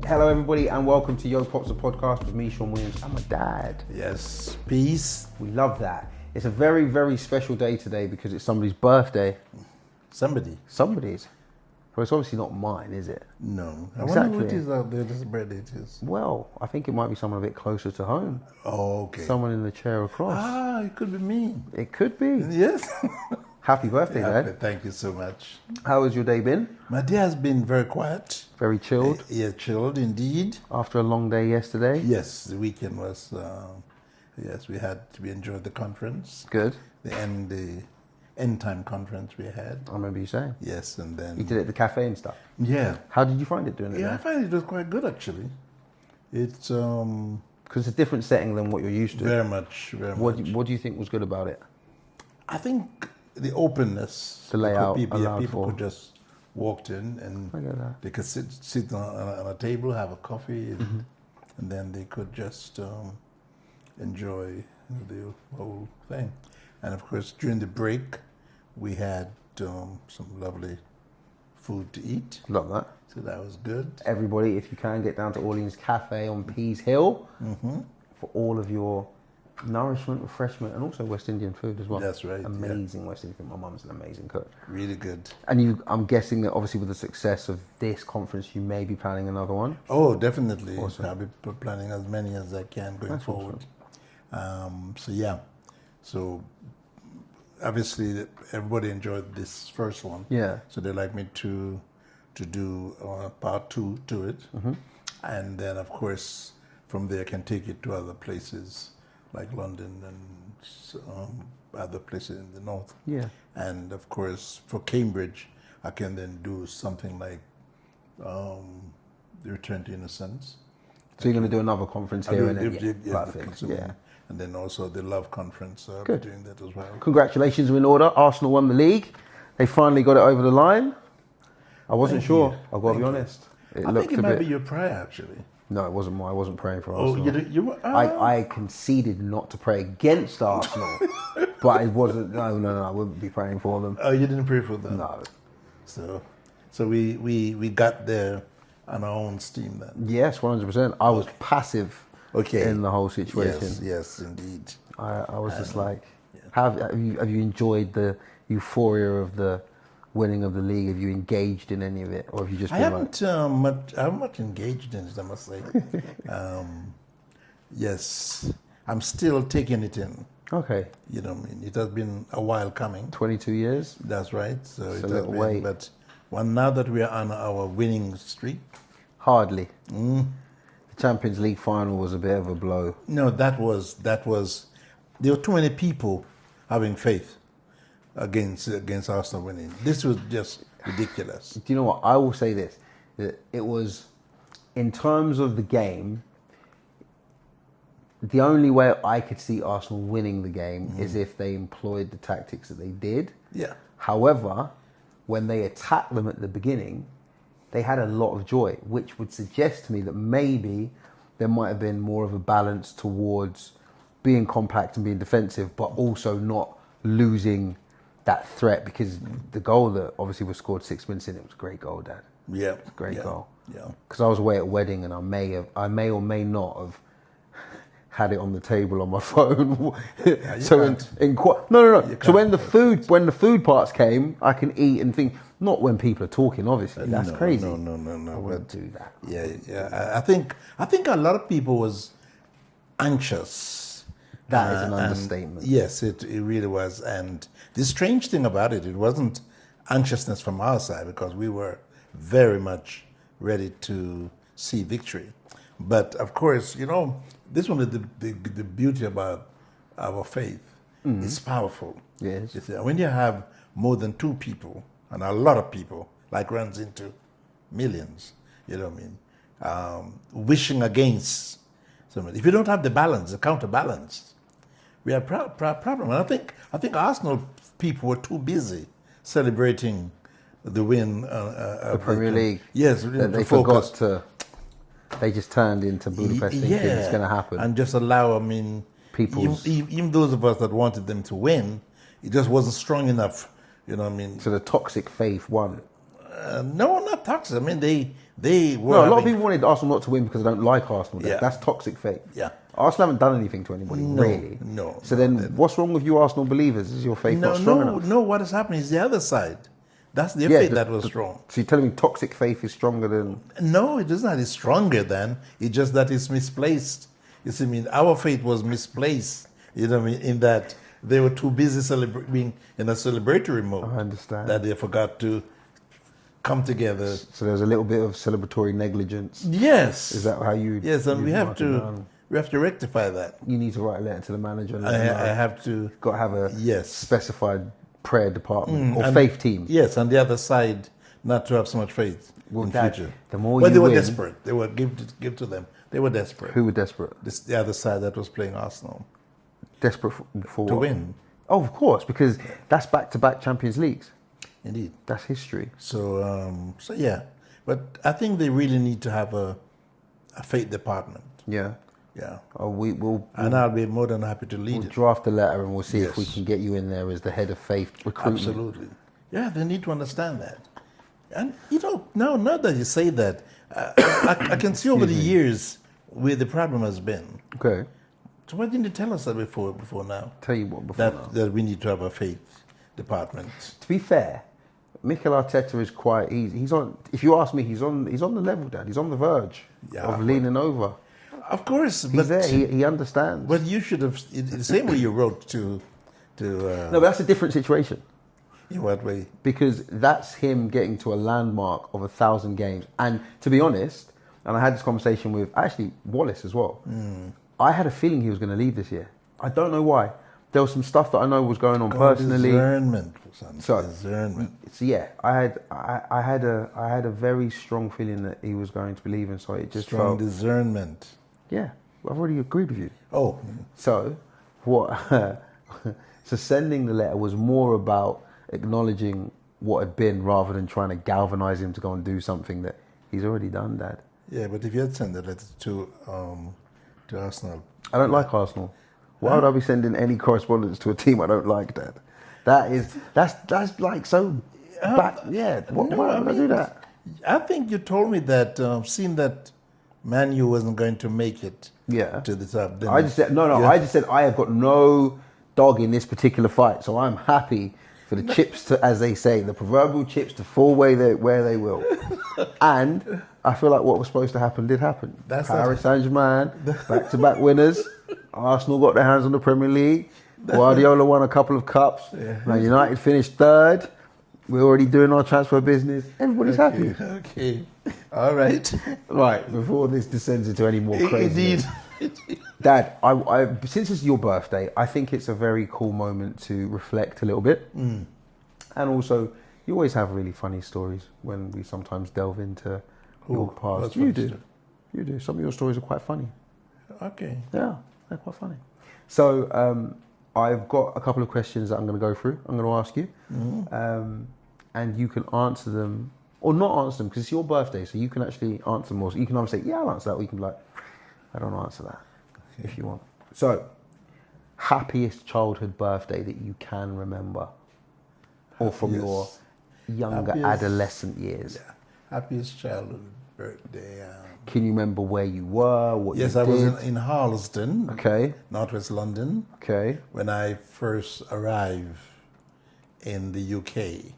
Hello everybody and welcome to Yo Pops, the podcast with me, Sean Williams, and my dad. Yes, peace. We love that. It's a very, very special day today because it's somebody's birthday. Somebody's. Well, it's obviously not mine, is it? No. I Exactly. wonder who it is out there, this birthday it is. Well, I think it might be someone a bit closer to home. Oh, okay. Someone in the chair across. Ah, it could be me. It could be. Yes. Happy birthday, Dad. Thank you so much. How has your day been? My day has been very quiet. Very chilled? Yeah, chilled indeed. After a long day yesterday? Yes, the weekend was, we enjoyed the conference. Good. The end time conference we had. I remember you saying. Yes, and then... You did it at the cafe and stuff? Yeah. How did you find it doing it Yeah, there? I find it was quite good actually. It's... Because it's a different setting than what you're used to. Very much. What do you think was good about it? I think the openness, The layout people allowed for- could just walked in and I get that. they could sit on a table, have a coffee, and then they could just enjoy the whole thing. And of course, during the break, we had some lovely food to eat, Love that. so that was good. Everybody, if you can, get down to Orleans Cafe on Pease Hill for all of your nourishment, refreshment, and also West Indian food as well. That's right, yeah. Amazing West Indian food. My mum's an amazing cook. Really good. And I'm guessing that obviously with the success of this conference, you may be planning another one. Oh, definitely. Awesome. I'll be planning as many as I can going That's forward. So obviously everybody enjoyed this first one. Yeah. So they'd like me to do part 2 to it, and then of course from there I can take it to other places like London and other places in the north. Yeah. And of course for Cambridge, I can then do something like the Return to Innocence. So you're going to do another conference here and then? Perfect. Yeah. And then also the Love Conference, I'll Good. be doing that as well. Congratulations, we're in order. Arsenal won the league. They finally got it over the line. I wasn't Thank sure. you. I've got to be Thank you. honest. I think it might be your prayer actually. No, it wasn't I wasn't praying for Oh, Arsenal. you were. I conceded not to pray against Arsenal, but it wasn't. No, I wouldn't be praying for them. Oh, you didn't pray for them. No. So we got there on our own steam then. Yes, 100%. I was passive in the whole situation. Yes, indeed. I was just like, have you enjoyed the euphoria of the winning of the league? Have you engaged in any of it, or have you just I been haven't much engaged in it, I must say. Yes, I'm still taking it in. Okay, You know what I mean? It has been a while coming. 22 years? That's right. So It's it a has little been. wait. But now that we are on our winning streak, Hardly. The Champions League final was a bit of a blow. no, that was. There were too many people having faith against Arsenal winning. This was just ridiculous. Do you know what? I will say this. That it was, in terms of the game, the only way I could see Arsenal winning the game is if they employed the tactics that they did. Yeah. However, when they attacked them at the beginning, they had a lot of joy, which would suggest to me that maybe there might have been more of a balance towards being compact and being defensive, but also not losing that threat, because the goal that obviously was scored 6 minutes in, it was a great goal, Dad. Yeah. Great goal. Yeah. Because I was away at a wedding and I may or may not have had it on the table on my phone. So So when the food parts came, I can eat and think. Not when people are talking, obviously. That's crazy. No. I wouldn't do that. Yeah. I think a lot of people was anxious. That is an and understatement. Yes, it really was. And the strange thing about it wasn't anxiousness from our side, because we were very much ready to see victory. But of course, this one is the beauty about our faith. It's powerful. Yes. When you have more than 2 people, and a lot of people, like runs into millions, you know what I mean, wishing against somebody. If you don't have the balance, the counterbalance, we have problem. And I think Arsenal people were too busy celebrating the win The Premier League. Yes, They forgot to. They just turned into Budapest thinking it's going to happen. and just allow. People's- even those of us that wanted them to win, it just wasn't strong enough. You know what I mean? So the toxic faith won. No, not toxic. I mean, they were. No, a lot of having- people wanted Arsenal not to win because they don't like Arsenal. Yeah. That's toxic faith. Yeah. Arsenal haven't done anything to anybody, really. no, So no, then, what's wrong with you Arsenal believers? Is your faith not strong enough? No. What is happening is the other side. That's their Yeah, faith that was strong. So you're telling me toxic faith is stronger than... No, it is not. It's stronger than. It's just that it's misplaced. You see, I mean, our faith was misplaced. You know what I mean? In that they were too busy being in a celebratory mode. I understand. That they forgot to come together. So there's a little bit of celebratory negligence. Yes. Is that how you... Yes, and you we have mark it to down? rectify that. You need to write a letter to the manager. And I let him know. have to. Got to have a Yes. specified prayer department or and- faith team. Yes, on the other side, not to have so much faith in Dad, future. the more But you they were win- desperate. They were give to them. They were desperate. Who were desperate? The other side that was playing Arsenal Desperate for to what? win. Oh, of course, because that's back-to-back Champions Leagues. Indeed. That's history. So yeah. But I think they really need to have a faith department. Yeah. Yeah. Oh, we'll And I'll be more than happy to lead we'll it. draft a letter and we'll see if we Yes. can get you in there as the head of faith recruitment. Absolutely. Yeah, they need to understand that. And, you know, now that you say that, I can see over the years where the problem has been. Okay. So why didn't you tell us that before now? Tell you what, before now. That we need to have a faith department. To be fair, Mikel Arteta is quite easy. He's on. If you ask me, he's on the level, Dad. He's on the verge of leaning over. Of course, He's but there. He understands. but you should have the same way you wrote to No, but that's a different situation in what way? because that's him getting to a landmark of 1,000 games. And to be honest, and I had this conversation with actually Wallace as well. I had a feeling he was going to leave this year. I don't know why. There was some stuff that I know was going on personally. Discernment, son. So- Discernment. So yeah, I had a very strong feeling that he was going to be leaving. So it just Strong felt discernment. yeah. I've already agreed with you. Oh, So what? So sending the letter was more about acknowledging what had been rather than trying to galvanize him to go and do something that he's already done, Dad. yeah, but if you had sent the letter to Arsenal, I don't like Arsenal. Why would I be sending any correspondence to a team I don't like, Dad? That's like so. Yeah. Why would I do that? I think you told me that seeing that Man U wasn't going to make it Yeah. to the top. Then I just said no. Yeah. I just said I have got no dog in this particular fight, so I'm happy for the chips to, as they say, the proverbial chips to fall where they will. And I feel like what was supposed to happen did happen. That's Paris Saint-Germain, back-to-back winners. Arsenal got their hands on the Premier League. Guardiola won a couple of cups. Man United finished third. We're already doing our transfer business. Everybody's happy. Okay. All right. Right, before this descends into any more crazy. Indeed. Dad, I since it's your birthday, I think it's a very cool moment to reflect a little bit. And also, you always have really funny stories when we sometimes delve into your past. what's You funny do. story? You do. Some of your stories are quite funny. Okay. Yeah, they're quite funny. So I've got a couple of questions that I'm going to go through. I'm going to ask you. And you can answer them, or not answer them, because it's your birthday, so you can actually answer them. Or you can either say, yeah, I'll answer that, or you can be like, I don't answer that, if you want. So, happiest childhood birthday that you can remember, or from your younger Happiest- adolescent years. Yeah. Happiest childhood birthday. Can you remember where you were, what Yes, you I was did? in Harlesden, Okay, Northwest London, okay, when I first arrived in the UK.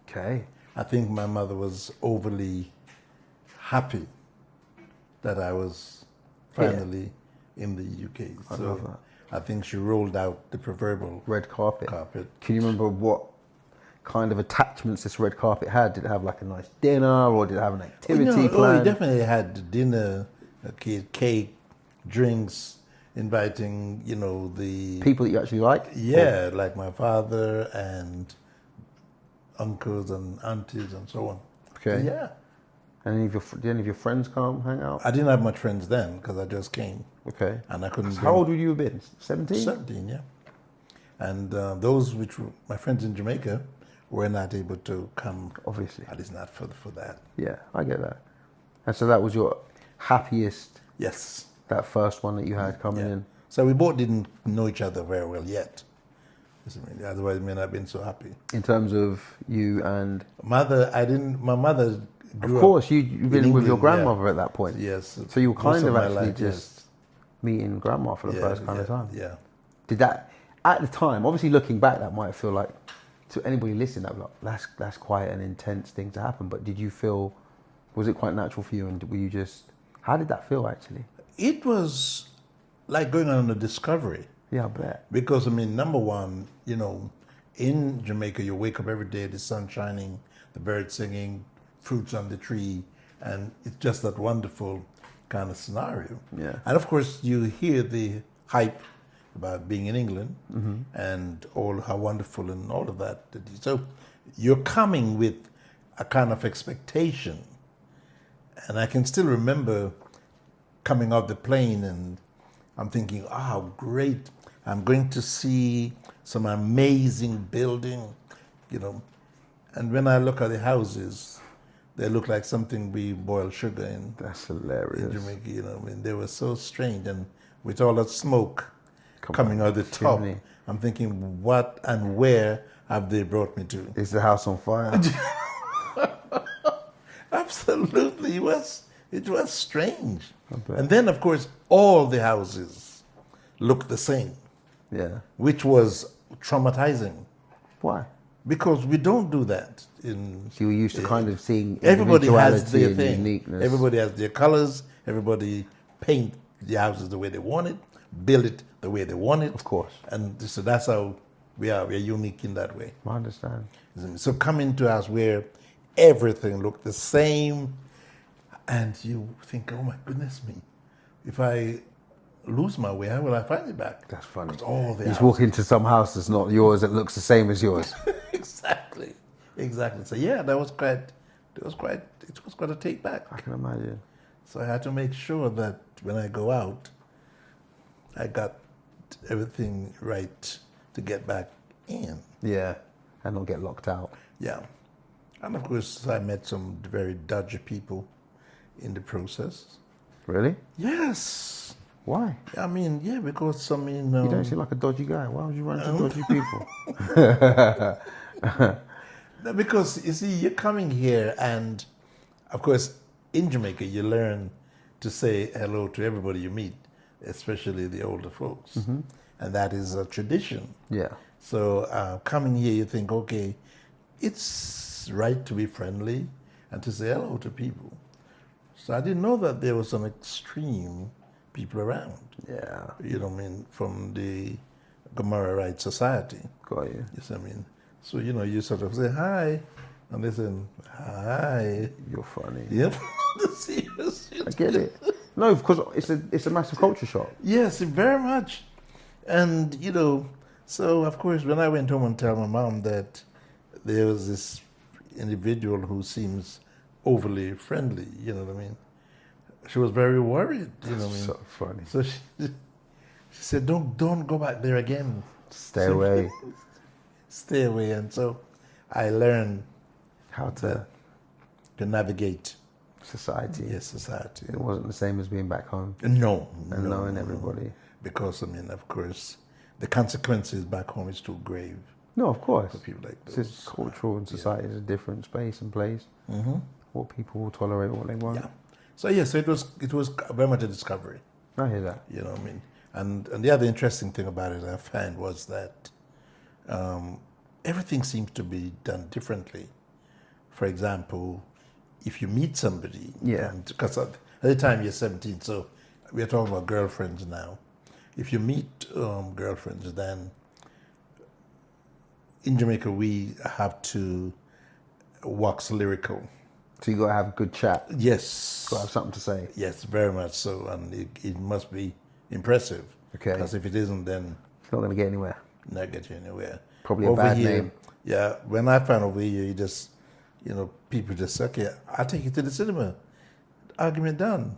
okay. I think my mother was overly happy that I was finally in the UK. I So love that. I think she rolled out the proverbial Red carpet. carpet. Can you remember what kind of attachments this red carpet had? Did it have like a nice dinner, or did it have an activity we plan? definitely had dinner, cake, drinks, inviting, the People that you actually like? yeah, like my father and uncles and aunties and so on. Okay. So, yeah. And did any of your friends come hang out? I didn't have much friends then because I just came Okay. and I couldn't. How old would you have been? 17? 17, yeah. And those which were my friends in Jamaica were not able to come. Obviously. At least not for that. Yeah, I get that. And so that was your happiest, Yes. that first one that you had coming Yeah. in? So we both didn't know each other very well yet. Otherwise, I may not have been so happy. In terms of you and... Mother, I didn't. My mother grew Of course, up you've been in with your England, grandmother at that point. Yes. So you were kind most of my actually life, just meeting grandma for the first kind of time. Yeah. Did that, at the time, obviously looking back, that might feel like, to anybody listening, that like, that's quite an intense thing to happen. But did you feel, was it quite natural for you? And were you just, how did that feel actually? It was like going on a discovery. Yeah, I bet. Because, I mean, number one, in Jamaica, you wake up every day, the sun shining, the birds singing, fruits on the tree, and it's just that wonderful kind of scenario. Yeah. And of course, you hear the hype about being in England and all how wonderful and all of that. So you're coming with a kind of expectation. And I can still remember coming off the plane and I'm thinking, great. I'm going to see some amazing building, And when I look at the houses, they look like something we boil sugar in. That's hilarious. In Jamaica, they were so strange. And with all that smoke coming out the top, chimney. I'm thinking, what and where have they brought me to? Is the house on fire? Absolutely, it was strange. And then, of course, all the houses looked the same. Yeah. Which was traumatizing. Why? Because we don't do that. So you were used to kind of seeing Everybody has individuality their and thing. uniqueness. Everybody has their colors. Everybody paint the houses the way they want it, build it the way they want it. Of course. And so that's how we are. We're unique in that way. I understand. So coming to us where everything looked the same, and you think, oh my goodness me, if I lose my way, how will I find it back? That's funny. All the you just walk into some house that's not yours that looks the same as yours. Exactly. So yeah, it was quite a take back. I can imagine. So I had to make sure that when I go out, I got everything right to get back in. Yeah, and not get locked out. Yeah. And of course, I met some very dodgy people in the process. Really? Yes. Why? I mean, yeah, because I mean... you don't seem like a dodgy guy. Why would you run into dodgy people? No, because, you see, you're coming here and, of course, in Jamaica, you learn to say hello to everybody you meet, especially the older folks. Mm-hmm. And that is a tradition. Yeah. So coming here, you think, okay, it's right to be friendly and to say hello to people. So I didn't know that there was some extreme people around. Yeah. You know what I mean? From the Gomorrah Right Society. Got you. Yes, I mean. So, you sort of say hi, and they say, hi. You're funny. Yep. Serious. I get it. No, because it's a massive culture shock. Yes, very much. And, so of course, when I went home and told my mom that there was this individual who seems overly friendly, you know what I mean? She was very worried, you know what I mean? So funny. So she said, don't go back there again. Stay away. Stay away. And so I learned How to navigate society. Yes, society. It wasn't the same as being back home. No. And knowing everybody. Because, I mean, of course, the consequences back home is too grave. No, of course. For people like those. It's cultural and society is a different space and place. Mm-hmm. What people will tolerate, what they won't. Yeah. So it was very much a discovery. I hear that. You know what I mean? And the other interesting thing about it I found was that everything seems to be done differently. For example, if you meet somebody, because at the time you're 17, so we're talking about girlfriends now. If you meet girlfriends, then in Jamaica we have to wax lyrical. So you got to have a good chat. Yes. Got to have something to say. Yes, very much so, and it must be impressive. Okay. Because if it isn't, then It's not going to get anywhere. not get you anywhere. Probably a bad name. Yeah, when I found over here, you just, people just say, okay, I'll take you to the cinema. Argument done.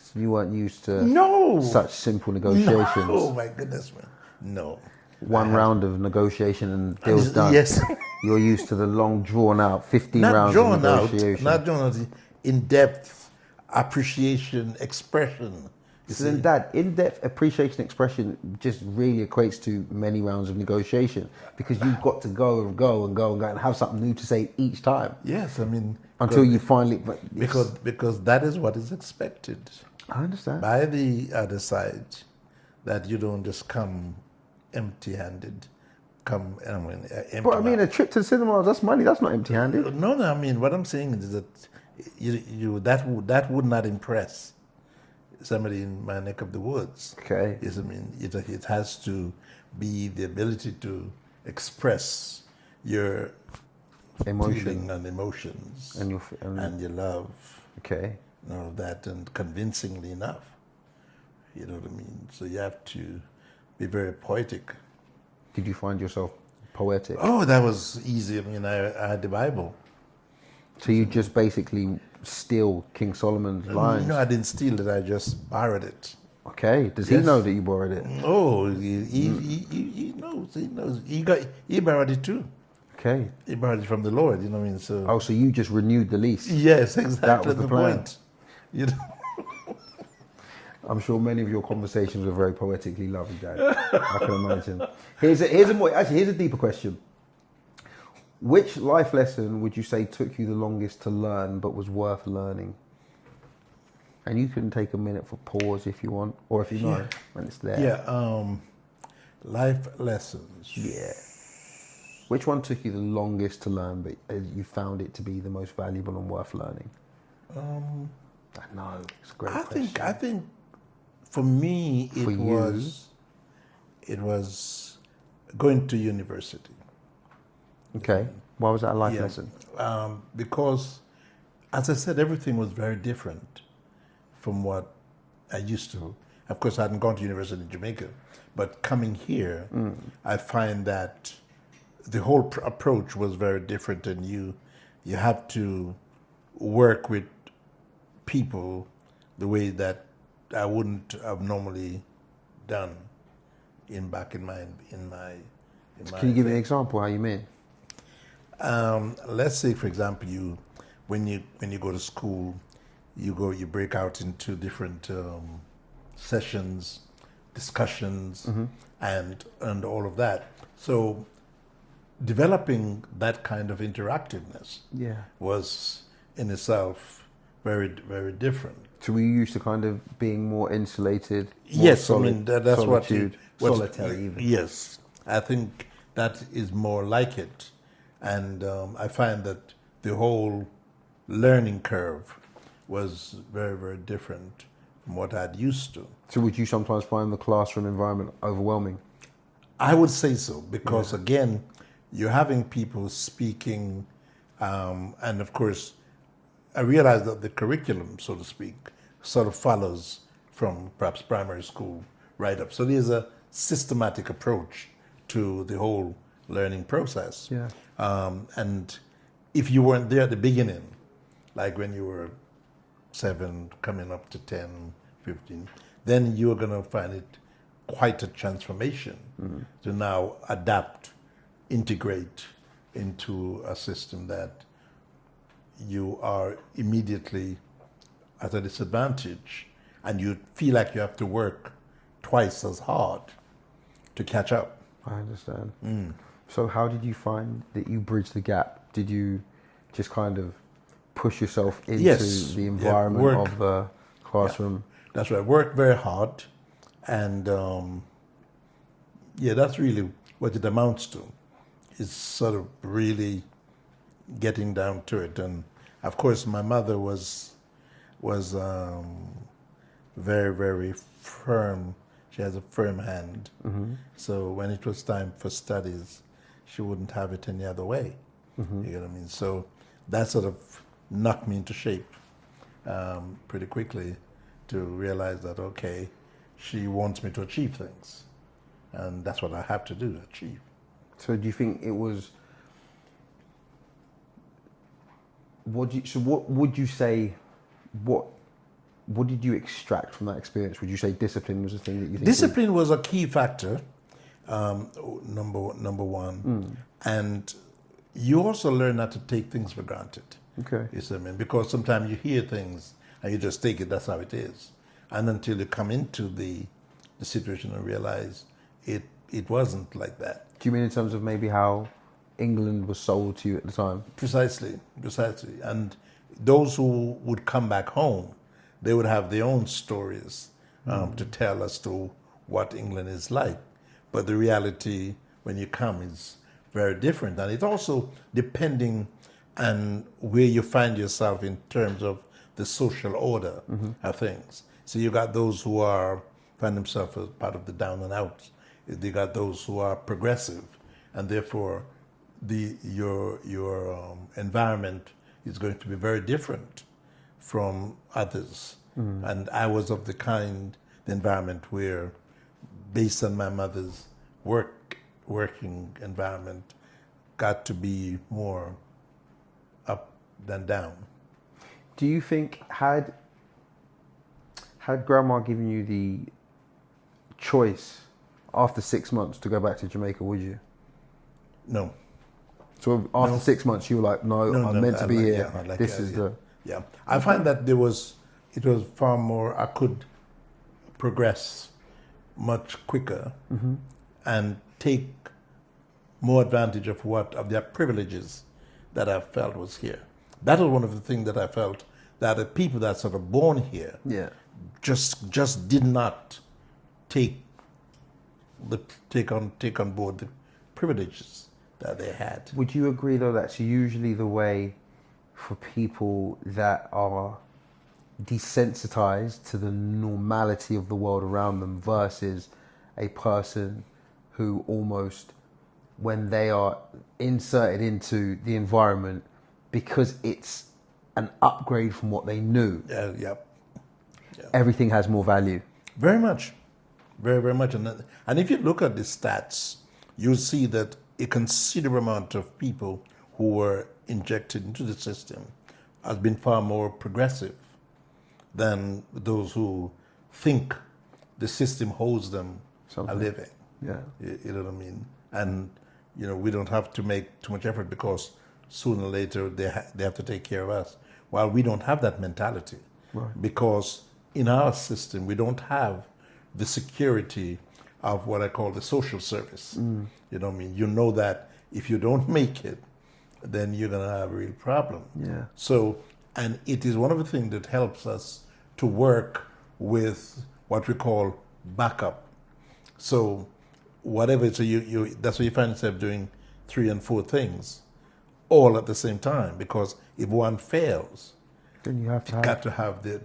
So you weren't used to such simple negotiations. Oh my goodness, man. No. One round of negotiation and deal's done. Yes. You're used to the long, drawn out, 15 Not rounds drawn of negotiation. out, not drawn out, in depth, appreciation, expression, So then, Dad, in-depth appreciation expression just really equates to many rounds of negotiation because you've got to go and go and go and go and have something new to say each time. Yes, I mean, Until you finally... because that is what is expected I understand. by the other side, that you don't just come empty-handed, empty. But I mean, a trip to the cinema, that's money. That's not empty-handed. No, I mean, what I'm saying is that that would not impress somebody in my neck of the woods. Okay. Yes, I mean, it has to be the ability to express your Emotion. feeling and emotions And your love, okay. and all of that, and convincingly enough. You know what I mean? So you have to be very poetic. Did you find yourself poetic? Oh, that was easy. I mean, I had the Bible. So you just basically steal King Solomon's lines? No, I didn't steal it. I just borrowed it. Okay. Does he Yes. know that you borrowed it? Oh, he knows. He knows. He borrowed it too. Okay. He borrowed it from the Lord. You know what I mean? So Oh, so you just renewed the lease? yes, exactly. That was the plan. Point. You know. I'm sure many of your conversations were very poetically lovely, Dad. I can imagine. Here's a deeper question. Which life lesson would you say took you the longest to learn but was worth learning? And you can take a minute for pause if you want, or if you know when it's there. Yeah. Life lessons. Yeah. Which one took you the longest to learn, but you found it to be the most valuable and worth learning? I know it's a great question. I think for me For you? it was going to university. Okay. Why was that a life lesson? Because, as I said, everything was very different from what I used to. Of course, I hadn't gone to university in Jamaica, but coming here, I find that the whole approach was very different, and you have to work with people the way that I wouldn't have normally done back in my. Can you give me an example how you mean? Let's say, for example, when you go to school, you break out into different sessions, discussions, and all of that. So developing that kind of interactiveness was in itself very, very different. So were you used to kind of being more insulated? More Yes, I mean that's solitude, solitary even. Yes, I think that is more like it, and I find that the whole learning curve was very, very different from what I'd used to. So would you sometimes find the classroom environment overwhelming? I would say so, because again, you're having people speaking, and of course, I realize that the curriculum, so to speak, sort of follows from perhaps primary school right up. So there's a systematic approach to the whole learning process. Yeah. And if you weren't there at the beginning, like when you were 7, coming up to 10, 15, then you're going to find it quite a transformation to now adapt, integrate into a system that you are immediately at a disadvantage, and you feel like you have to work twice as hard to catch up. I understand. So how did you find that you bridged the gap? Did you just kind of push yourself into the environment of the classroom? Yeah, that's right. Work very hard, and that's really what it amounts to. Is sort of really getting down to it. And of course, my mother was very, very firm. She has a firm hand. So when it was time for studies, she wouldn't have it any other way. You know what I mean? So that sort of knocked me into shape pretty quickly to realize that, okay, she wants me to achieve things. And that's what I have to do, achieve. So do you think it was... What would you say... What did you extract from that experience? Would you say discipline was the thing that you think... Discipline was a key factor, number one. And you also learn not to take things for granted. Okay. You see what I mean? Because sometimes you hear things and you just take it, that's how it is. And until you come into the situation and realize it wasn't like that. Do you mean in terms of maybe how England was sold to you at the time? Precisely. And those who would come back home, they would have their own stories to tell as to what England is like. But the reality, when you come, is very different. And it's also depending on where you find yourself in terms of the social order of things. So you got those who find themselves as part of the down and out. You got those who are progressive, and therefore your environment is going to be very different from others. And I was of the environment where, based on my mother's working environment, got to be more up than down. Do you think had Grandma given you the choice after 6 months to go back to Jamaica, would you? No. So after 6 months, you were like, no, I'm meant to be here. Yeah, This is the... Yeah. I find that it was far more, I could progress much quicker and take more advantage of the privileges that I felt was here. That was one of the things that I felt, that the people that sort of born here just did not take on board the privileges that they had. Would you agree, though, that's usually the way for people that are desensitized to the normality of the world around them versus a person who almost, when they are inserted into the environment, because it's an upgrade from what they knew, everything has more value? Very much. Very, very much. And if you look at the stats, you'll see that a considerable amount of people who were injected into the system has been far more progressive than those who think the system holds them a living. Yeah. You know what I mean? And, we don't have to make too much effort because sooner or later they have to take care of us. While we don't have that mentality. Right. Because in our system, we don't have the security of what I call the social service. You know what I mean? You know that if you don't make it, then you're going to have a real problem. Yeah. So, and it is one of the things that helps us to work with what we call backup. So, whatever, so that's why you find yourself doing 3 and 4 things all at the same time, because if one fails, then you have to have the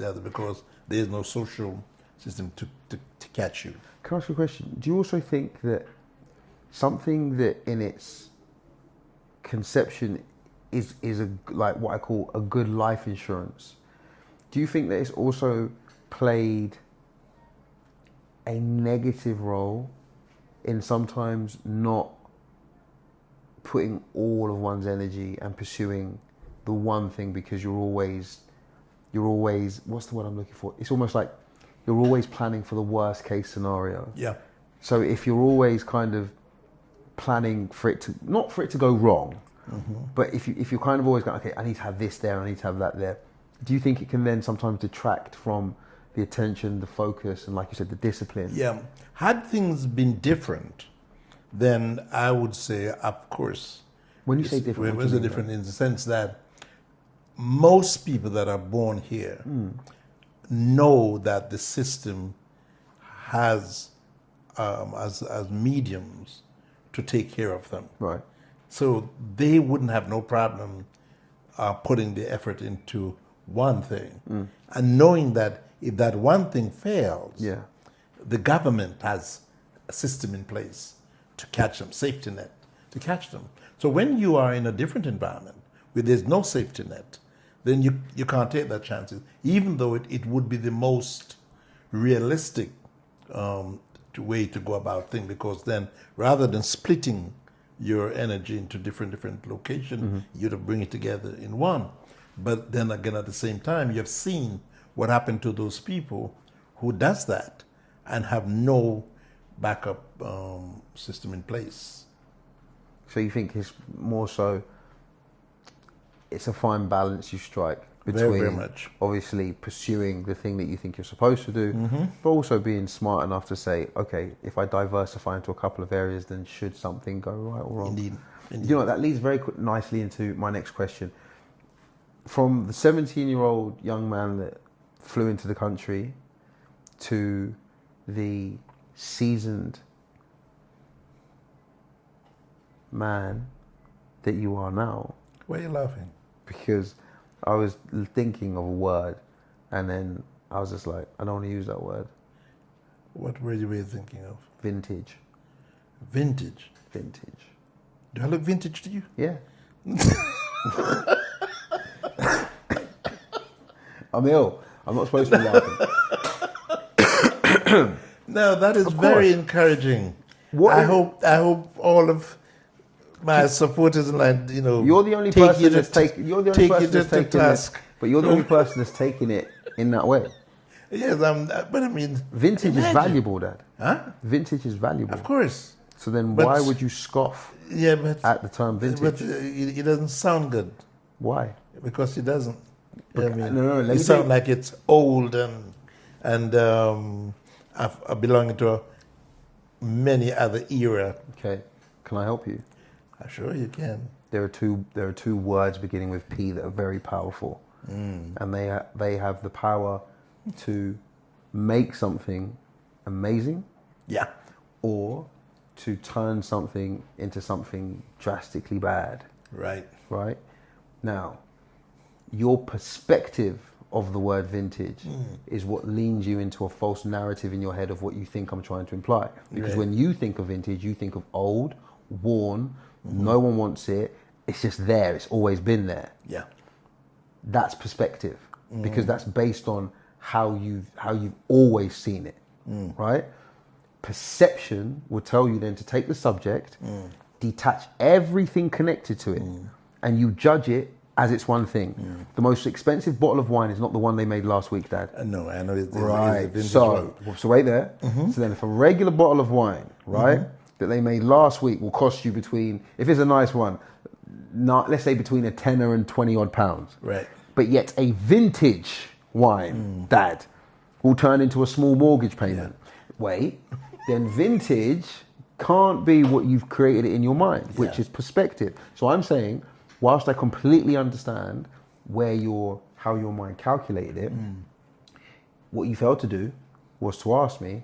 other, because there is no social system to catch you. Can I ask you a question? Do you also think that something that in its conception is like what I call a good life insurance, do you think that it's also played a negative role in sometimes not putting all of one's energy and pursuing the one thing, because you're always, what's the word I'm looking for? It's almost like you're always planning for the worst case scenario. Yeah. So if you're always kind of planning for it to, not for it to go wrong, but if you're kind of always going, okay, I need to have this there, I need to have that there, do you think it can then sometimes detract from the attention, the focus, and like you said, the discipline? Yeah. Had things been different, then I would say, of course. When you say different, what is it different in the sense that most people that are born here know that the system has as mediums to take care of them. Right. So they wouldn't have no problem putting the effort into one thing, and knowing that if that one thing fails, the government has a system in place to catch them, safety net to catch them. So when you are in a different environment where there's no safety net, then you can't take that chances, even though it would be the most realistic way to go about things, because then rather than splitting your energy into different locations, you'd bring it together in one. But then again, at the same time, you've seen what happened to those people who does that and have no backup system in place. So you think it's more so, it's a fine balance you strike? between very much. obviously pursuing the thing that you think you're supposed to do, but also being smart enough to say, okay, if I diversify into a couple of areas, then should something go right or wrong? Indeed. You know what, that leads very nicely into my next question. From the 17-year-old young man that flew into the country to the seasoned man that you are now. Why are you laughing? Because I was thinking of a word and then I was just like, I don't want to use that word. What word were you thinking of? Vintage. Vintage. Vintage. Do I look vintage to you? Yeah. I'm ill. I'm not supposed to be laughing. No, that is Of very course. encouraging. What I is- hope all of my supporters and You're the only take person you that's to- taking. You're the only take you person to that's taking task. it. But you're the only person that's taking it in that way. Yes, but I mean, Vintage is imagine. valuable, Dad. Huh? Vintage is valuable. Of course. So then, But- why would you scoff Yeah, but at the term vintage? But it doesn't sound good Why? because it doesn't. I mean, no, let it me sounds tell- like it's old and I belong to many other era. Okay, can I help you? I'm sure you can. There are two words beginning with P that are very powerful, and they have the power to make something amazing, Yeah. or to turn something into something drastically bad. Right. Right? Now, your perspective of the word vintage is what leans you into a false narrative in your head of what you think I'm trying to imply. Because Right. when you think of vintage, you think of old, worn, no one wants it, it's just there, it's always been there. Yeah. That's perspective, because that's based on how you've always seen it, right? Perception will tell you then to take the subject, detach everything connected to it, and you judge it as it's one thing. The most expensive bottle of wine is not the one they made last week, Dad. No, I know it's a Right. vintage So, one. so wait there. So then, if a regular bottle of wine, right, that they made last week will cost you between, if it's a nice one, let's say between a tenner and 20 odd pounds. Right. But yet a vintage wine, Dad, will turn into a small mortgage payment. Wait, then vintage can't be what you've created it in your mind, which Yeah. is perspective. So I'm saying, whilst I completely understand how your mind calculated it, what you failed to do was to ask me,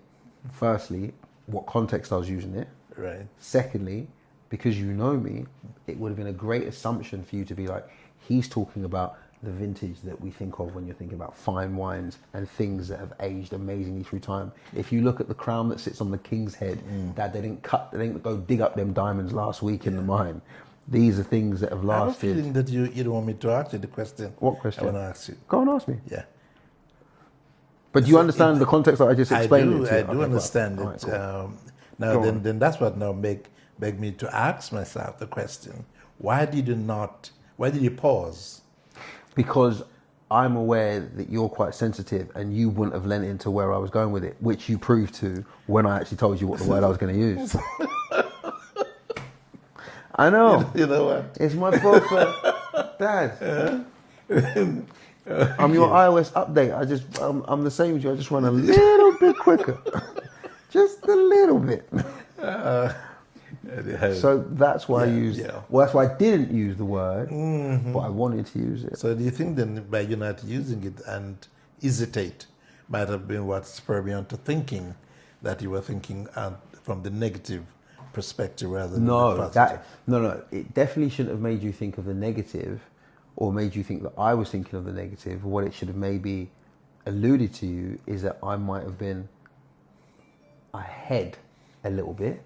firstly, what context I was using it. Right. Secondly, because you know me, it would have been a great assumption for you to be like, he's talking about the vintage that we think of when you're thinking about fine wines and things that have aged amazingly through time. If you look at the crown that sits on the king's head, Dad, they didn't go dig up them diamonds last week in the mine. These are things that have I have a lasted. feeling that you don't want me to ask you the question. What question? I want to ask you. Go and ask me. Yeah. But do you understand the context that I just explained? it to you? I do Okay, understand fine. it. All right, Now, Go on. then that's what now beg me to ask myself the question: Why did you pause? Because I'm aware that you're quite sensitive and you wouldn't have lent into where I was going with it, which you proved to when I actually told you what the word I was going to use. I know. You know what? It's my fault for Dad. I'm your iOS update. I'm the same as you. I just run a little bit quicker. Just a little bit. So that's why I used. yeah. Well, that's why I didn't use the word, but I wanted to use it. So do you think then by you not using it and hesitate might have been what spurred me on to thinking that you were thinking from the negative perspective rather than the positive? No. It definitely shouldn't have made you think of the negative, or made you think that I was thinking of the negative. What it should have maybe alluded to you is that I might have been ahead a little bit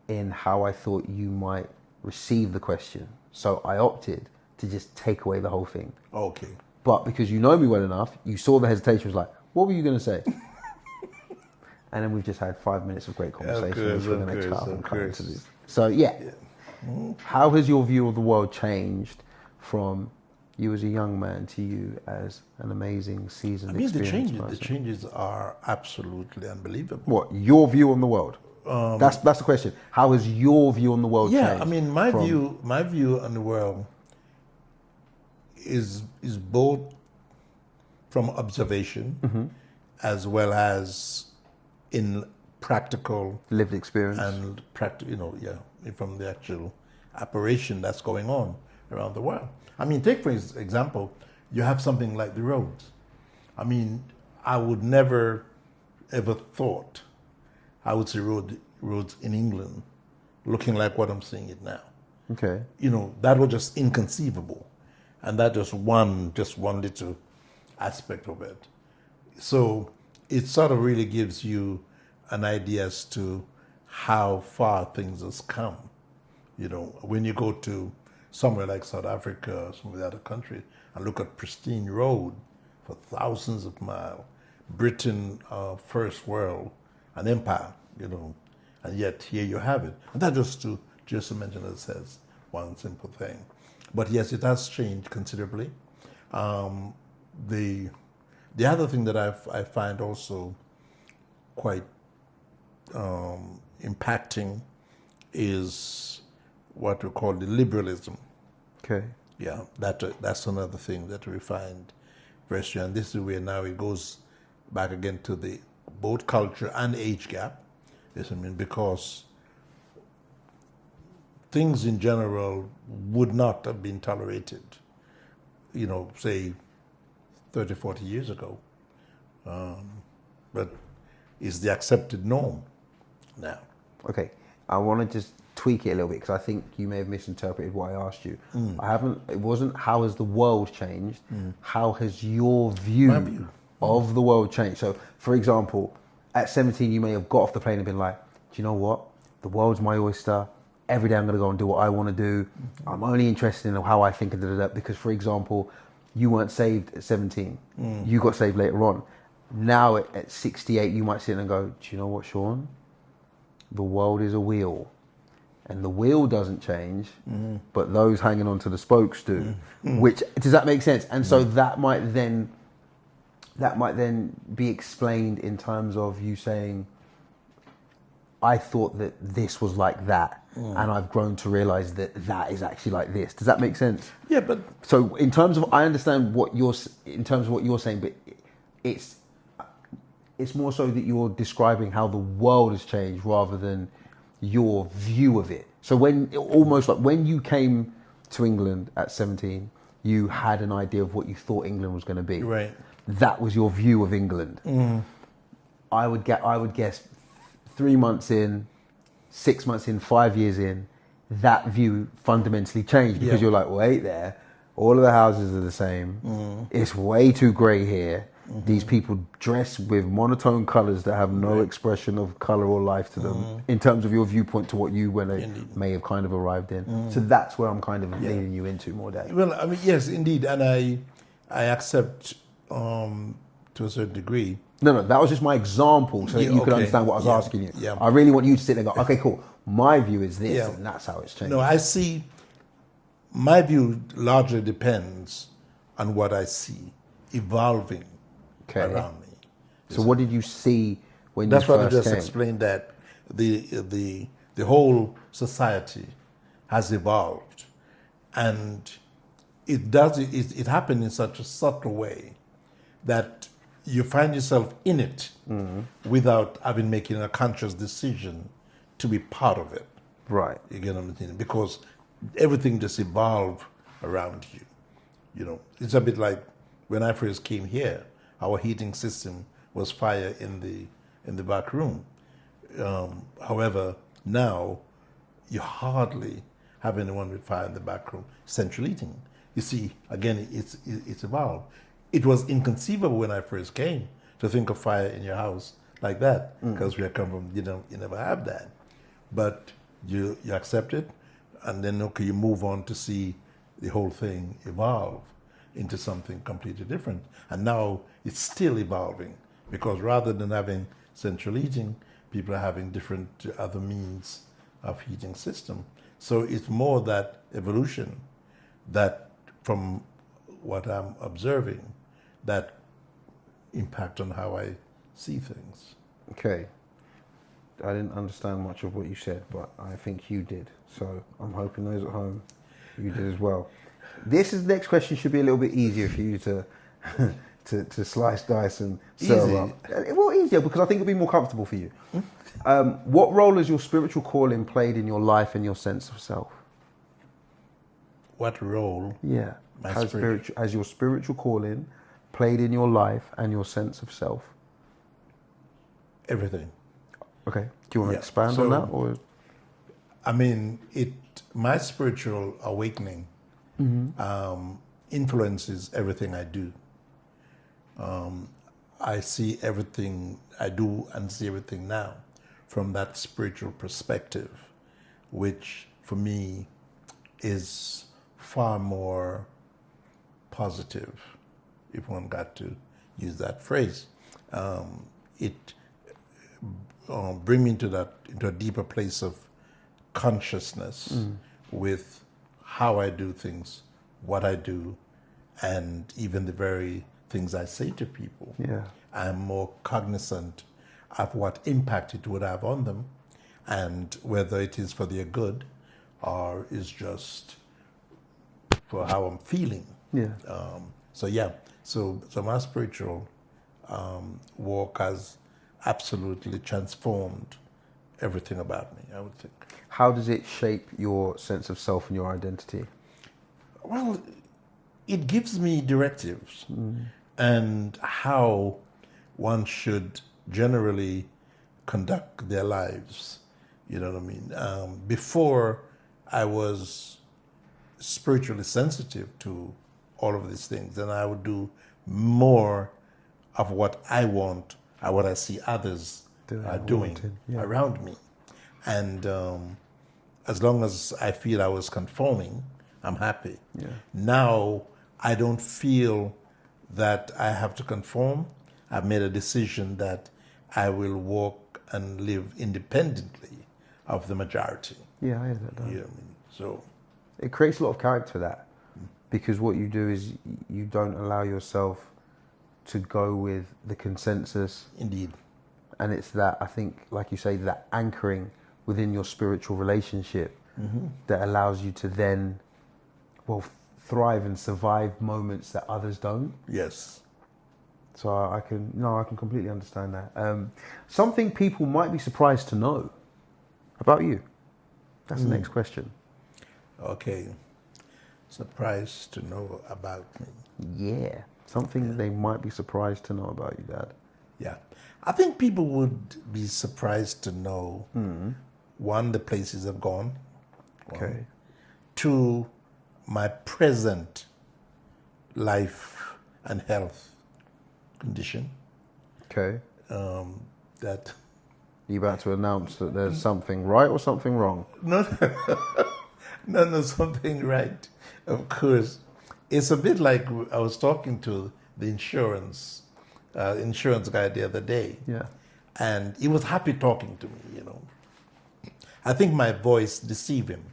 in how I thought you might receive the question. So I opted to just take away the whole thing. Okay. But because you know me well enough, you saw the hesitation, was like, what were you going to say? And then we've just had 5 minutes of great conversation. course, which for the of next course, half of I'm coming to course. this. So yeah. How has your view of the world changed from you as a young man to you as an amazing seasoned I mean, the experienced person? changes are absolutely unbelievable. What, your view on the world? That's the question. How has your view on the world changed? Yeah, I mean, my from- view on the world is both from observation as well as in practical Lived experience. and from the actual operation that's going on around the world. I mean, take for example, you have something like the roads. I mean, I would never ever thought I would see roads in England looking like what I'm seeing it now. Okay. That was just inconceivable, and that just one little aspect of it. So it sort of really gives you an idea as to how far things has come. When you go to somewhere like South Africa or some of the other countries and look at pristine road for thousands of miles, Britain, first world, an empire, and yet here you have it. And that just to mention, as it says, one simple thing. But yes, it has changed considerably. The other thing that I find also quite impacting is what we call the liberalism. Okay. Yeah, that's another thing that we find very strange. And this is where now it goes back again to the both culture and age gap. Yes, I mean, because things in general would not have been tolerated, say 30, 40 years ago. But it's the accepted norm now. Okay. I want to just tweak it a little bit because I think you may have misinterpreted what I asked you. It wasn't how has the world changed, how has your view of the world changed? So, for example, at 17, you may have got off the plane and been like, do you know what? The world's my oyster. Every day I'm going to go and do what I want to do. I'm only interested in how I think of it. Because, for example, you weren't saved at 17. You got saved later on. Now at 68, you might sit and go, do you know what, Sean? The world is a wheel. And the wheel doesn't change, but those hanging onto the spokes do. Which, does that make sense? And so that might then be explained in terms of you saying, I thought that this was like that, and I've grown to realize that that is actually like this. Does that make sense? Yeah, but so in terms of, I understand what you're saying, but it's more so that you're describing how the world has changed rather than your view of it. So when you came to England at 17, you had an idea of what you thought England was going to be. Right. That was your view of England. I would guess 3 months in, 6 months in, 5 years in, that view fundamentally changed because you're like, wait there, all of the houses are the same. It's way too grey here. These people dress with monotone colours that have no expression of colour or life to them in terms of your viewpoint to what you may have kind of arrived in. So that's where I'm kind of leading you into more, Dad. Well, I mean, yes, indeed, and I accept to a certain degree. No, that was just my example so that you could understand what I was asking you. Yeah. I really want you to sit there and go, okay, cool. My view is this, and that's how it's changed. No, I see. My view largely depends on what I see evolving around me. So what did you see when you first came? That's what I just came? explained, that the whole society has evolved, and it happened in such a subtle way that you find yourself in it without having making a conscious decision to be part of it. Right. You get what I'm saying? Because everything just evolved around you. It's a bit like when I first came here, our heating system was fire in the back room. However, now you hardly have anyone with fire in the back room. Central heating. You see, again, it's evolved. It was inconceivable when I first came to think of fire in your house like that, because we come from, you never have that. But you accept it, and then you move on to see the whole thing evolve into something completely different. And now it's still evolving, because rather than having central heating, people are having different other means of heating system. So it's more that evolution that, from what I'm observing, that impact on how I see things. Okay. I didn't understand much of what you said, but I think you did. So I'm hoping those at home, you did as well. This is next question should be a little bit easier for you to to slice, dice, and serve Easy. up. Well, easier because I think it'll be more comfortable for you. What role has your spiritual calling played in your life and your sense of self? What role? Yeah. My Has your spiritual calling played in your life and your sense of self? Everything. Okay. Do you want to Yeah. expand So, on that? Or I mean, my spiritual awakening influences everything I do. I see everything I do and see everything now from that spiritual perspective, which for me is far more positive, if one got to use that phrase. It bring me into a deeper place of consciousness with how I do things, what I do, and even the very things I say to people. yeah. I'm more cognizant of what impact it would have on them, and whether it is for their good or is just for how I'm feeling. Yeah. So my spiritual walk has absolutely transformed everything about me, I would think. How does it shape your sense of self and your identity? Well, it gives me directives and how one should generally conduct their lives. You know what I mean? Before, I was spiritually sensitive to all of these things, and I would do more of what I want or what I see others are doing around me. And as long as I feel I was conforming, I'm happy. Yeah. Now I don't feel that I have to conform. I've made a decision that I will walk and live independently of the majority. Yeah, I hear that. You know what I mean? So It creates a lot of character, that, because what you do is you don't allow yourself to go with the consensus. indeed. And it's that, I think, like you say, that anchoring within your spiritual relationship that allows you to then, well, thrive and survive moments that others don't. Yes. So I can completely understand that. Something people might be surprised to know about you. That's the next question. Okay. Surprised to know about me. Yeah. Something they might be surprised to know about you, Dad. Yeah. I think people would be surprised to know, one, the places I've gone. One. Okay. Two, my present life and health condition. Okay. That You about to announce that there's something right or something wrong? no, no, something right. Of course, it's a bit like I was talking to the insurance guy the other day, Yeah. and he was happy talking to me. You know, I think my voice deceived him.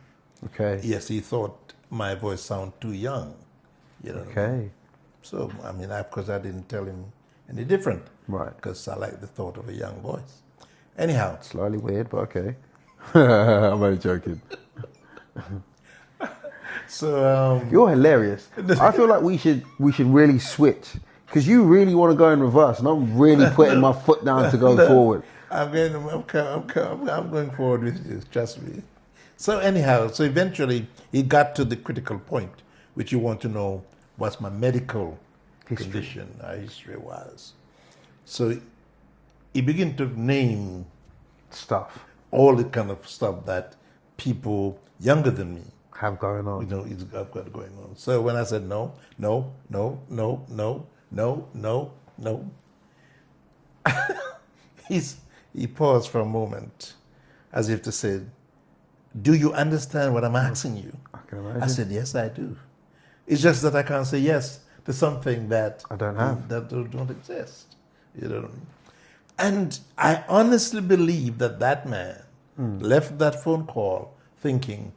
Okay. Yes, he thought my voice sounded too young. You know. What I mean? Okay. So I mean, of course, I didn't tell him any different. Right. Because I like the thought of a young voice. Anyhow, Slightly weird, but okay. I'm only joking. so You're hilarious. I feel like we should really switch, because you really want to go in reverse, and I'm really putting my foot down to go forward. I'm going forward with you. Trust me. So anyhow, so eventually it got to the critical point, which you want to know what's my medical condition, history was. So he began to name Stuff all the kind of stuff that people younger than me, have going on. I've got going on. So when I said no, he paused for a moment, as if to say, "Do you understand what I'm asking you?" I can imagine. I said, "Yes, I do. It's just that I can't say yes to something that I don't have. that don't exist." You know what I mean? And I honestly believe that man left that phone call thinking,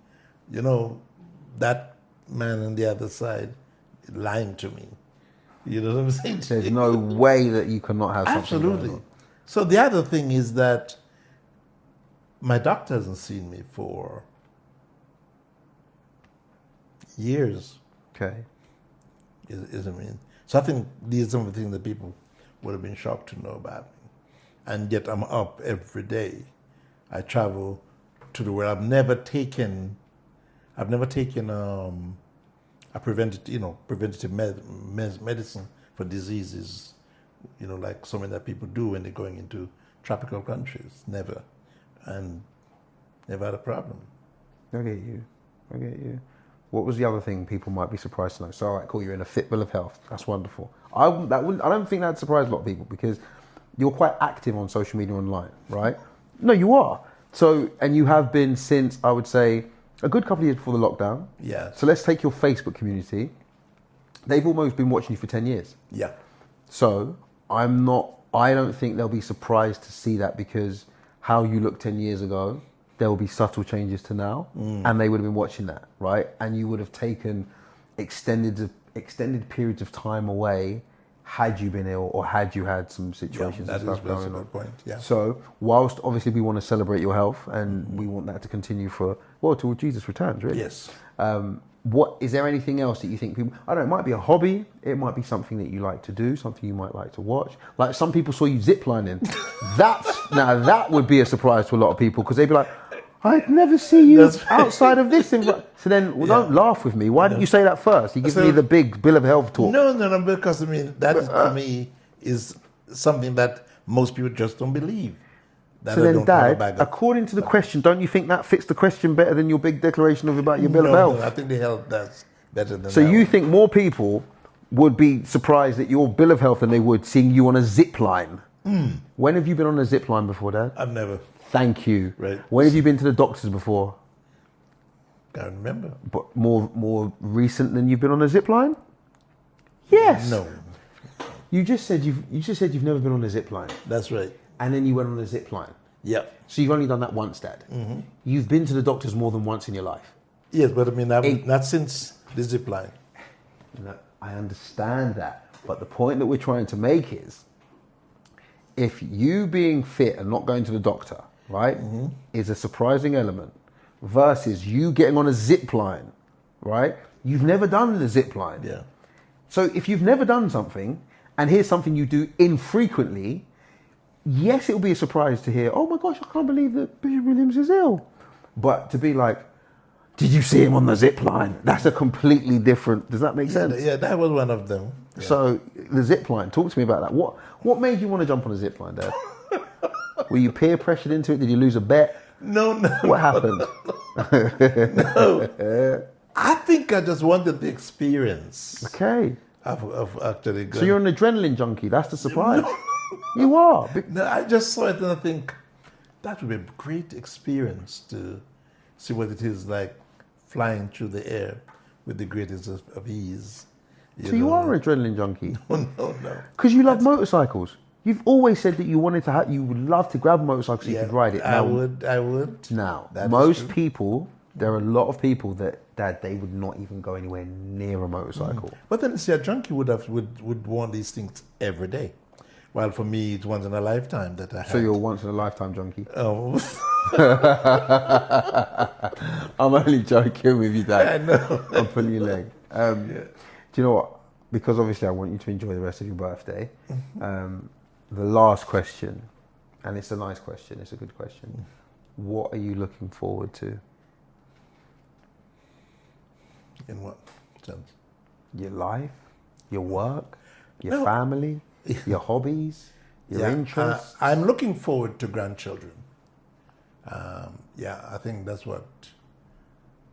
that man on the other side lying to me. You know what I'm saying? There's no way that you cannot have something Absolutely. going on. So the other thing is that my doctor hasn't seen me for years. Okay. Is I mean, so I think these are some of the things that people would have been shocked to know about me. And yet I'm up every day. I travel to the world. I've never taken a preventative medicine for diseases, like so many that people do when they're going into tropical countries. Never. And never had a problem. I get you. What was the other thing people might be surprised to know? So, all right, cool, you're in a fit bill of health. That's wonderful. I don't think that'd surprise a lot of people because you're quite active on social media online, right? No, you are. So, and you have been since, I would say, a good couple of years before the lockdown. Yeah. So let's take your Facebook community. They've almost been watching you for 10 years. Yeah. So I don't think they'll be surprised to see that because how you looked 10 years ago, there will be subtle changes to now, and they would have been watching that, right? And you would have taken extended periods of time away had you been ill or had you had some situations and stuff going on. That is a good point. Yeah. So whilst obviously we want to celebrate your health and we want that to continue till Jesus returns, really. Yes. What is there anything else that you think people? I don't know. It might be a hobby. It might be something that you like to do. Something you might like to watch. Like some people saw you ziplining. That would be a surprise to a lot of people because they'd be like, I'd never see you outside of this. So then, don't laugh with me. Why didn't you say that first? You give me the big bill of health talk. No, because I mean, that is, for me is something that most people just don't believe. So then, Dad, according to the question, don't you think that fits the question better than your big declaration about your bill of health? No, I think the health that's better than that. So you think more people would be surprised at your bill of health than they would seeing you on a zip line? When have you been on a zip line before, Dad? I've never. Thank you. Right. When have you been to the doctors before? Can't remember. But more recent than you've been on a zip line? Yes. No. You just said you've never been on a zip line. That's right. And then you went on a zip line. Yep. So you've only done that once, Dad. Mm-hmm. You've been to the doctors more than once in your life. Yes, but I mean, not since the zip line. No, I understand that. But the point that we're trying to make is, if you being fit and not going to the doctor, right, is a surprising element, versus you getting on a zip line, right? You've never done the zip line. Yeah. So if you've never done something, and here's something you do infrequently, yes, it'll be a surprise to hear, oh my gosh, I can't believe that Bishop Williams is ill. But to be like, did you see him on the zip line? That's a completely different, does that make sense? Yeah, that was one of them. Yeah. So the zip line, talk to me about that. What made you want to jump on a zip line, Dad? Were you peer pressured into it? Did you lose a bet? No. What happened? No. I think I just wanted the experience. Okay. Of actually going. So you're an adrenaline junkie. That's the surprise. No. You are. No, I just saw it and I think that would be a great experience to see what it is like flying through the air with the greatest of ease. You are an adrenaline junkie. No. Because you love motorcycles. You've always said that you wanted to you would love to grab a motorcycle so you could ride it. I would. Now, most people, there are a lot of people that they would not even go anywhere near a motorcycle. But then, see, a junkie would want these things every day. While for me, it's once in a lifetime that I have. So you're a once in a lifetime junkie? Oh. I'm only joking with you, Dad. I know. I'm pulling your leg. Do you know what? Because obviously I want you to enjoy the rest of your birthday. The last question, and it's a nice question, it's a good question. What are you looking forward to? In what sense? Your life, your work, your family, your hobbies, your interests. I'm looking forward to grandchildren. I think that's what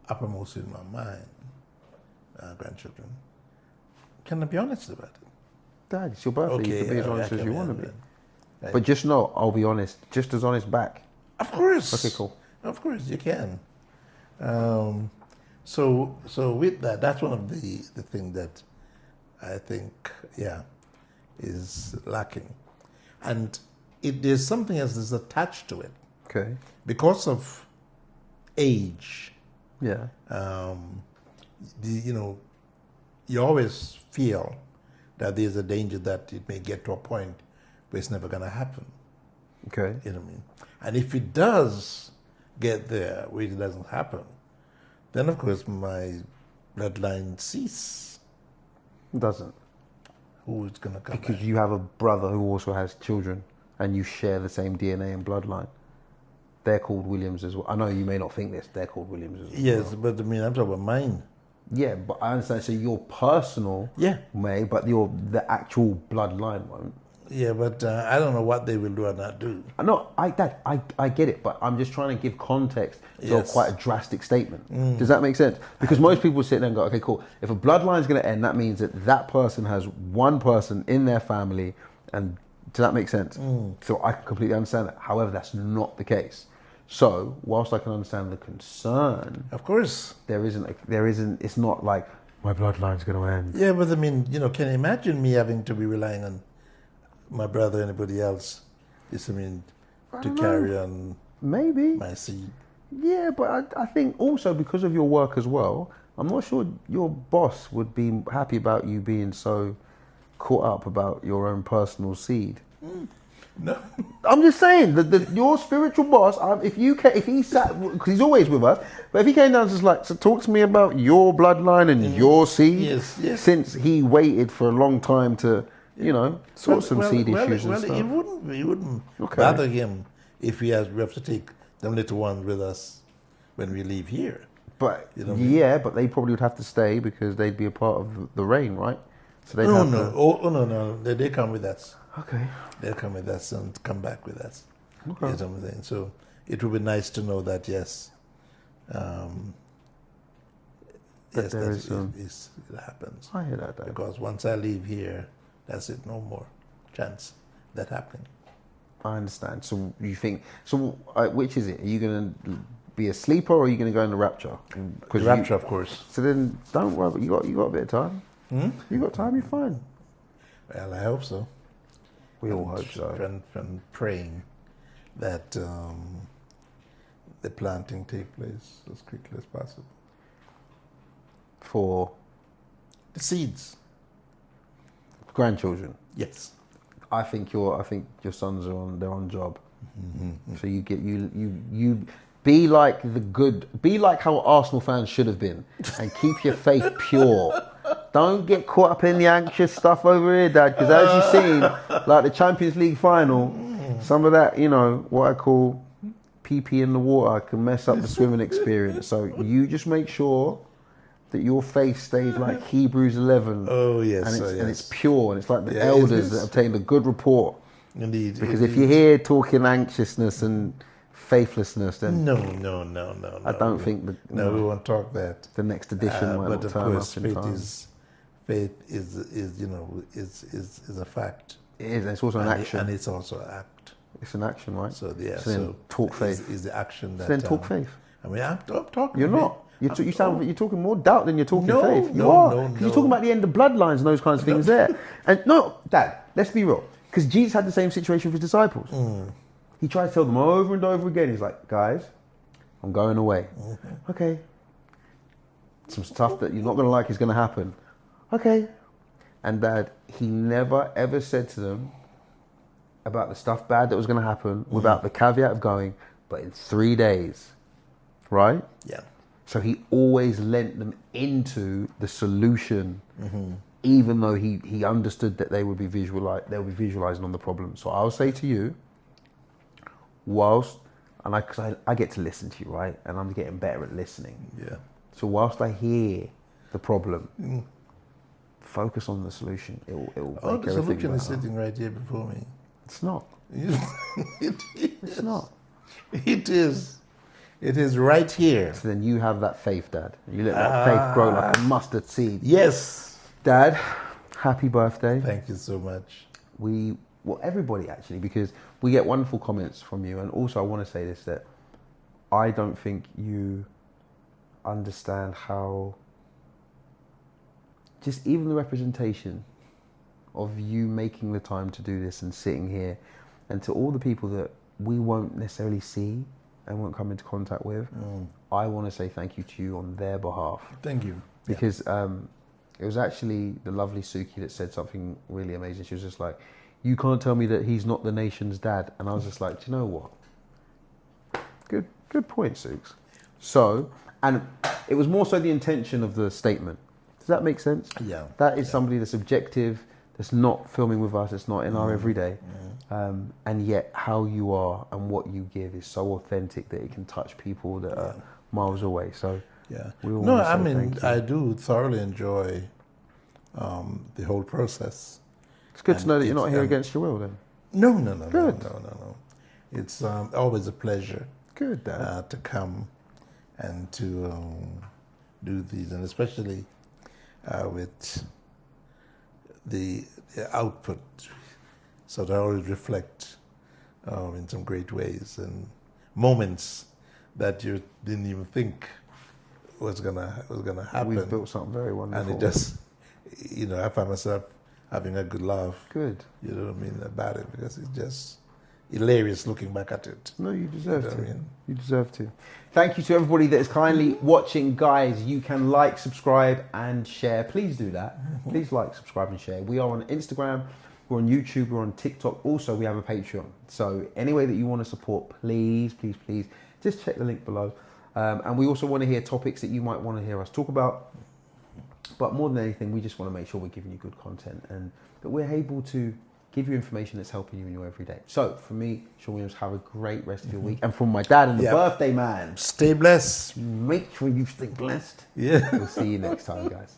uppermost in my mind. Grandchildren. Can I be honest about it? Dad, it's your birthday. You can be as honest as you want to be. Right. But just know, I'll be honest, just as honest back. Of course. Okay, cool. Of course, you can. So with that, that's one of the things that I think, is lacking. And there's something else that's attached to it. Okay. Because of age. Yeah. You always feel that there's a danger that it may get to a point where it's never going to happen. Okay. You know what I mean? And if it does get there, where it doesn't happen, then of course my bloodline cease? It doesn't. Who is going to come Because back? you have a brother who also has children and you share the same DNA and bloodline. They're called Williams as well. I know you may not think this. They're called Williams as well. Yes, but I mean, I'm talking about mine. Yeah, but I understand. So your personal Yeah. may, but the actual bloodline won't. Yeah, but I don't know what they will do or not do. No, I get it, but I'm just trying to give context to Yes. quite a drastic statement. Does that make sense? Because most people sit there and go, okay, cool. If a bloodline's going to end, that means that that person has one person in their family, and does that make sense? So I can completely understand that. However, that's not the case. So whilst I can understand the concern, Of course. there isn't. It's not like my bloodline's going to end. Yeah, but I mean, can you imagine me having to be relying on my brother or anybody else? To carry on Maybe. my seed. Yeah, but I think also because of your work as well, I'm not sure your boss would be happy about you being so caught up about your own personal seed. No. I'm just saying that your spiritual boss, if he sat, because he's always with us, but if he came down to talk to me about your bloodline and your seed, Yes. since he waited for a long time to, sort some seed issues and stuff. It wouldn't Okay. bother him if we have to take them little ones with us when we leave here. But You know what I mean? yeah, but they probably would have to stay because they'd be a part of the reign, right? So they'd No, have no. to. Oh, no. They come with us. Okay. They'll come with us and come back with us. Okay. You know what I'm saying? So it would be nice to know that, yes. Yes, there that is, it happens. I hear that, Dad. Because once I leave here, that's it. No more chance that happening. I understand. So you think? So which is it? Are you going to be a sleeper or are you going to go in the rapture? The rapture, of course. So then, don't worry. You got a bit of time. You got time. You're fine. Well, I hope so. We all hope so. And praying that the planting take place as quickly as possible. For The seeds, grandchildren, yes. I think your sons are they're on job. So you get you be like be like how Arsenal fans should have been, and keep your faith pure. Don't get caught up in the anxious stuff over here, Dad. Because as you've seen, like the Champions League final, some of that, what I call pee in the water can mess up the swimming experience. So you just make sure that your faith stays like Hebrews 11. Oh yes, And it's pure, and it's like the Yeah, elders it that is. obtained a good report. Indeed. Because if you hear talking anxiousness and faithlessness, then No. I don't think No, we won't talk that. the next edition might But not of turn course, up in time. faith is a fact. It is. It's also an action. and it's also an act. It's an action, right? So yeah. So then talk faith. is the action that. So then talk faith. I mean, I'm talking. You're not. You're talking more doubt than you're talking No, faith. You no, are. no, 'Cause no. you're talking about the end of bloodlines and those kinds of things there. And no, Dad, let's be real. Because Jesus had the same situation with his disciples. He tried to tell them over and over again. He's like, guys, I'm going away. Okay. Some stuff that you're not going to like is going to happen. Okay. And Dad, he never ever said to them about the stuff bad that was going to happen without the caveat of going, but in 3 days, right? Yeah. So he always lent them into the solution, even though he understood that they'll be visualizing on the problem. So I'll say to you, because I get to listen to you, right? And I'm getting better at listening. Yeah. So whilst I hear the problem, focus on the solution. It will Oh, make the everything solution is better. sitting right here before me. It's not. It is. It's not. It is. It is right here. So then you have that faith, Dad. You let that faith grow like a mustard seed. Yes. Dad, happy birthday. Thank you so much. Everybody actually, because we get wonderful comments from you. And also I want to say this, that I don't think you understand how just even the representation of you making the time to do this and sitting here, and to all the people that we won't necessarily see and won't come into contact with, I want to say thank you to you on their behalf. Thank you. Because it was actually the lovely Suki that said something really amazing. She was just like, you can't tell me that he's not the nation's dad. And I was just like, do you know what? Good point, Sukes. So, and It was more so the intention of the statement. Does that make sense? Yeah. That is somebody that's objective, that's not filming with us, it's not in our everyday. And yet how you are and what you give is so authentic that it can touch people that are miles away. So we all No, want to I say mean, thank you. I do thoroughly enjoy the whole process. It's good to know that you're not here against your will then. No. Good. No. It's always a pleasure Good, Dad. to come and to do these, and especially with the output. So they always reflect in some great ways and moments that you didn't even think was gonna happen. We've built something very wonderful. And it just, I find myself having a good laugh. Good. You know what I mean about it, because it's just hilarious looking back at it. No, you deserve to. I mean? You deserve to. Thank you to everybody that is kindly watching. Guys, you can like, subscribe, and share. Please do that. Please like, subscribe, and share. We are on Instagram, we're on YouTube, we're on TikTok. Also, we have a Patreon. So any way that you want to support, please, just check the link below. And we also want to hear topics that you might want to hear us talk about. But more than anything, we just want to make sure we're giving you good content and that we're able to give you information that's helping you in your everyday. So, from me, Sean Williams, have a great rest of your week. And from my dad and the birthday man, stay blessed. make sure you stay blessed. Yeah. We'll see you next time, guys.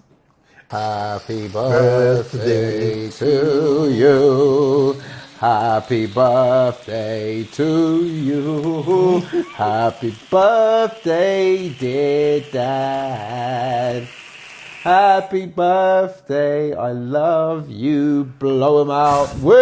Happy birthday to you. Happy birthday to you. Happy birthday, dear Dad. Happy birthday, I love you. Blow 'em out. Whee!